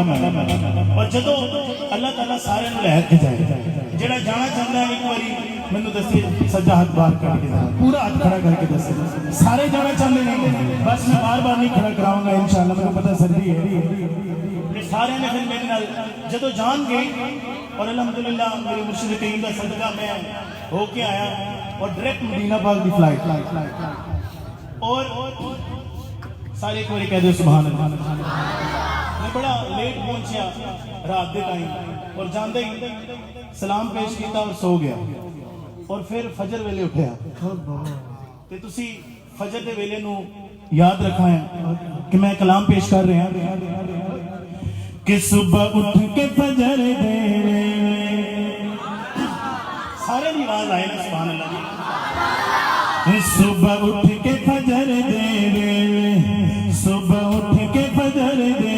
और जो अल्लाह ताला सारे लैके जाए जो जाना चाहता है एक बार मैंने दसी सज्जा हाथ बाहर करके पूरा हाथ खड़ा करके दसे सारे जाना चाहते हैं बस मैं बार बार नहीं खड़ा कराऊंगा इंशाअल्लाह मेरे पता सर्दी है सारे ने फिर मेरे नाल जो जान गए और अल्हम्दुलिल्लाह मेरे मुर्शिद करीम का सदका मैं होके आया और डायरेक्ट मदीना पाक की फ्लाइट और सारे एक बार कह दो सुभान अल्लाह। मैं बड़ा लेट पहुंचा रात के टाइम और जाते ही सलाम पेश किया और सो गया और फिर फजर वेले उठा ते तुसी फजर के वेले नू याद रखा है कि मैं कलाम पेश कर रहा कि सुबह उठ के फजर दे सारे की आवाज आए ना सुभान अल्लाह। सुबह उठ के फजर दे सुबह उठ के फजर दे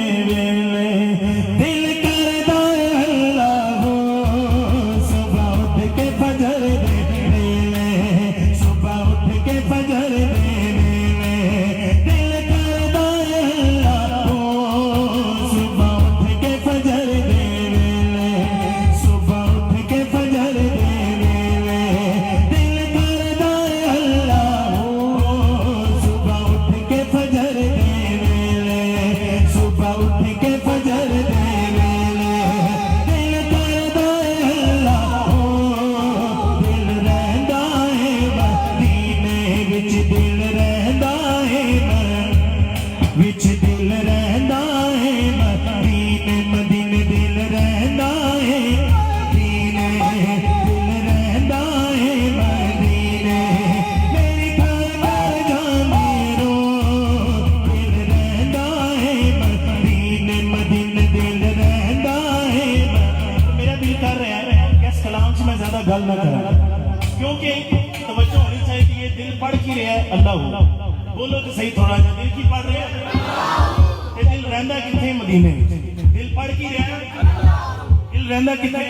गल ना करें क्योंकि तवज्जो होनी चाहिए कि ये दिल पढ़ की रहा है अल्लाह बोलो तो सही थोड़ा सा दिल की पढ़ रहा है ये दिल रहंदा किथे मदीने दिल पढ़ की रहा है दिल रहंदा किथे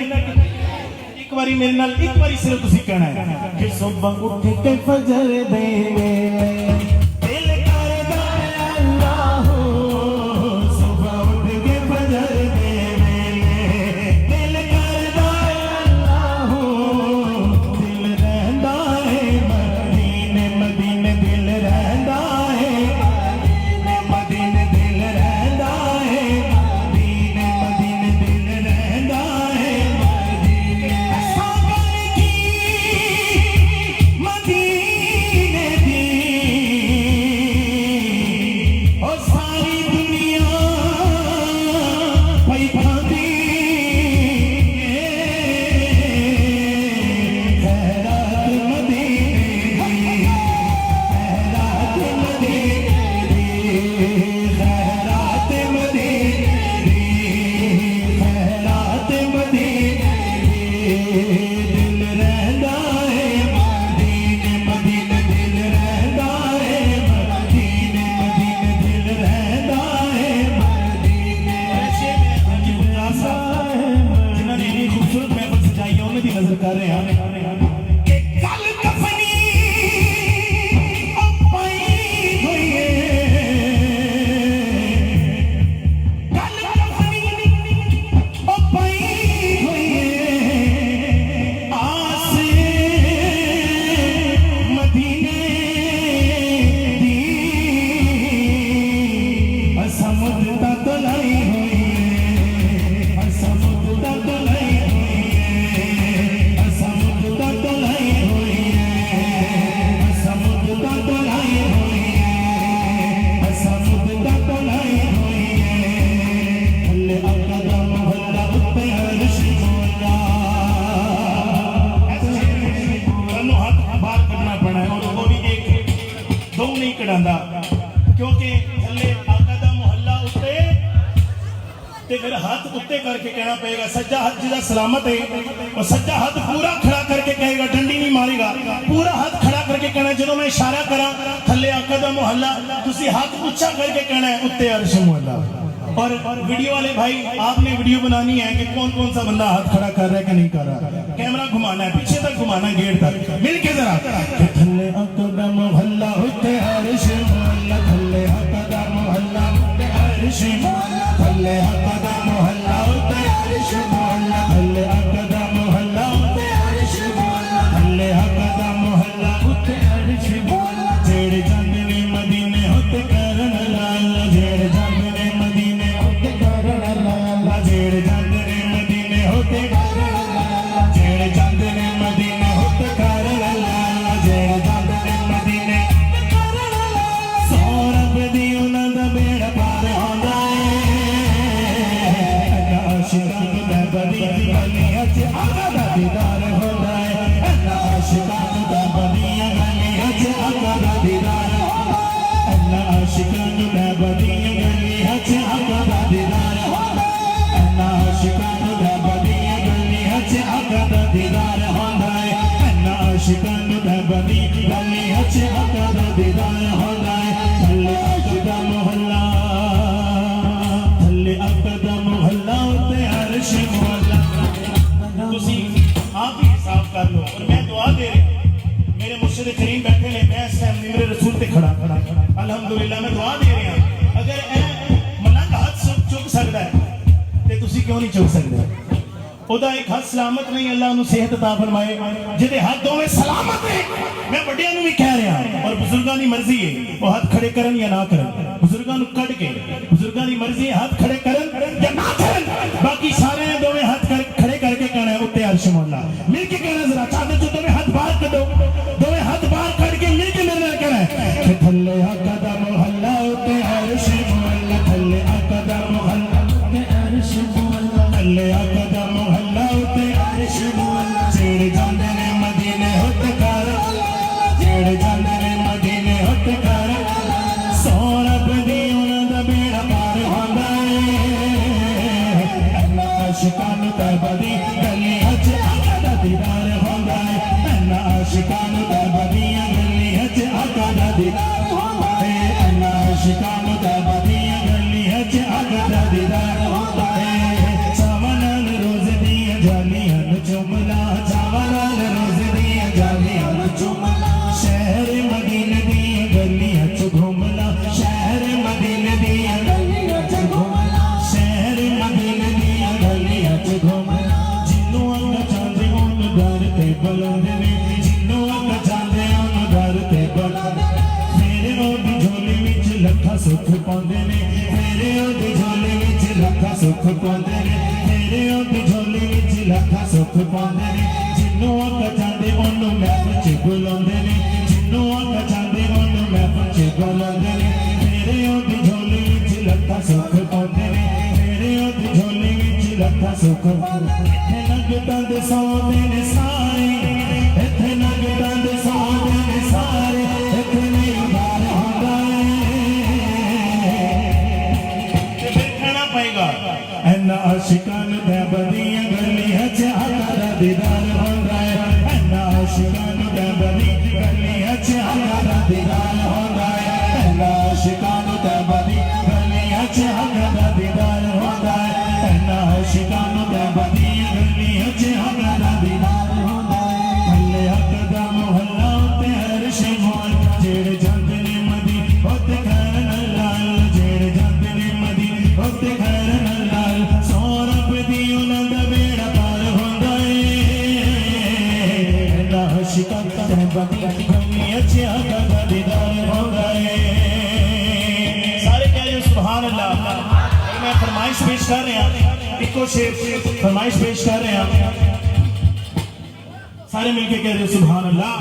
एक बारी मेरे नाल एक बारी सिर्फ तुसी कहना है कि सुबह उठ के फजर दे हाथ उत्ते करके कहना पड़ेगा, सज्जा हाथ जिदा सलामत है और सज्जा हाथ पूरा खड़ा करके कहेगा, डंडी नहीं मारेगा, पूरा हाथ खड़ा करके कहना, जो मैं इशारा करा थले आका दा मोहल्ला, तुसी हाथ ऊंचा करके कहना है उत्ते अर्श मोहल्ला। और वीडियो वाले भाई, आपने वीडियो बनानी है कि कौन कौन सा बंदा हाथ खड़ा कर रहा है कि नहीं कर रहा, कैमरा घुमाना है, पीछे तक घुमाना है, गेट तक, मिलके जरा थले आका दा मोहल्ला उत्ते अर्श मोहल्ला, थले आका दा मोहल्ला उत्ते अर्श मोहल्ला, थले आका दा मोहल्ला उत्ते अर्श मोहल्ला, थले आका दा मोहल्ला उत्ते अर्श मोहल्ला, थले आका दा मोहल्ला उत्ते अर्श मोहल्ला। जेड़े जांदे ने मदीने होते करन लाल, जेड़े जांदे ने मदीने होते करन लाल, जेड़े जांदे ने मदीने होते करन लाल, जेड़े जांदे ने मदीने होते करन लाल, जेड़े जांदे ने मदीने करन लाल। सौरभ दी उन्हां दा बेड़ा पार आंदा आशिकां दा बदी गलियां च आका दा दीदार होंदा है, आशिकां दा बदी गलियां च आका दा दीदार, आशिकां दा बदी गलियां च आका दा दीदार, आशिकां दा बदी गलियां च आका दा दीदार होंदा है, आशिकां दा बदी गलियां च आका दा दीदार होंदा है। थल्ले आका दा मोहल्ला, थल्ले आका दा मोहल्ला उत्ते अर्श मोहल्ला। तुसी आप ही हिसाब कर लो और मैं दुआ दे रहा, मेरे मुर्शिद करीम बैठे ने, मैं इस टाइम मेरे रसूल ते खड़ा अल्हम्दुलिल्लाह मैं दुआ दे रहा। अगर ए मलंग हाथ चुक सकता है ते तुसी क्यों नहीं चुक सकते? ओदा एक हाथ सलामत नहीं, अल्लाह उन्हें सेहत अता फरमाए, जिहदे हाथ दोवें सलामत है। मैं बड़ियां नूं भी कह रहा और बुजुर्गां दी मर्जी है वो हाथ खड़े करन या ना करन, बुजुर्गां नूं कढ के बुजुर्गां दी मर्जी है हाथ खड़े करन या ना करन, बाकी सारे ने दोवें हाथ खड़े करके कहना है उत्ते अर्श मोहल्ला। मिलके कहना जरा, चादर जो दोवें हाथ बाहर कढो, दोवें हाथ बाहर कढ के मिलके मेरे नाल कहना है कि थल्ले आका दा मोहल्ला उत्ते अर्श मोहल्ला, थल्ले आका दा मोहल्ला उत्ते अर्श मोहल्ला, थल्ले आका दा मोहल्ला उत्ते अर्श मोहल्ला। जेड़े जांदे ने मदीने होते कर, जेड़े जांदे ने मदीने होते कर, सौरभ दी उन्हां दा बेड़ा पार होंदा है, आशिकां नूं दा बदी गलियां च आका दा दीदार होंदा है, आशिकां नूं दा बदी गलियां च आका दा दीदार होंदा है, आशिकां नूं दा बदी गलियां च आका दा दीदार होंदा है। चावल रोज दियां जालियां नूं चुमला, चावल रोज दियां जालियां नूं चुमला, शहर मदीने दियां गलियां च घूमला, शहर मदीने दियां गलियां च घूमला, शहर मदीने दियां गलियां च घूमला। जिन्नू अग चांदे ओनू दर ते बुलंद ने, जिन्नू अग चांदे ओनू दर ते बुलंद, मेरे ओदी झोली विच लखा सुख पाउंदे ने, मेरे ओदी झोली विच लखा सुख पाउंदे ने, मेरे ओदी झोली विच लखा सुख पाउंदे ने। जिन्नू अग चांदे ओनू महफिल च बुलाउंदे ने, जिन्नू अग चांदे ओनू महफिल च बुलाउंदे ने, मेरे ओदी झोली विच लखा सुख पाउंदे ने, मेरे ओदी झोली विच लखा सुख पाउंदे ने। इत्थे नगदां दे सौदे ने सारे, इत्थे नगदां दे सौदे ने सारे, इत्थे नहीं उधार होंदा है, ते फिर कहना पएगा ऐना आशिकां नूं दा बदियां गलियां च आका दा दीदार होंदा है, ऐना आशिकां नूं दा बदी गलियां च आका दा दीदार होंदा है, ऐना आशिकां नूं दा बदी गलियां च आका दा दीदार होंदा है, ऐना आशिकां नूं दा बदी गलियां च आका दा दीदार होंदा है। थल्ले आका दा मोहल्ला उत्ते अर्श मोहल्ला, जेड़े जांदे ने मदीने उत्ते करन लाल, जेड़े जांदे ने मदीने उत्ते करन लाल। सौरभ दी उन्हां दा बेड़ा पार होंदा है, आशिकां दा बदी गलियां च आका दा दीदार होंदा है। सारे कह रहे हो सुभान अल्लाह। मैं फरमाइश पेश कर रहा, इको शेर फरमाइश पेश कर रहे हैं, सारे मिलके कह रहे हो सुभान अल्लाह।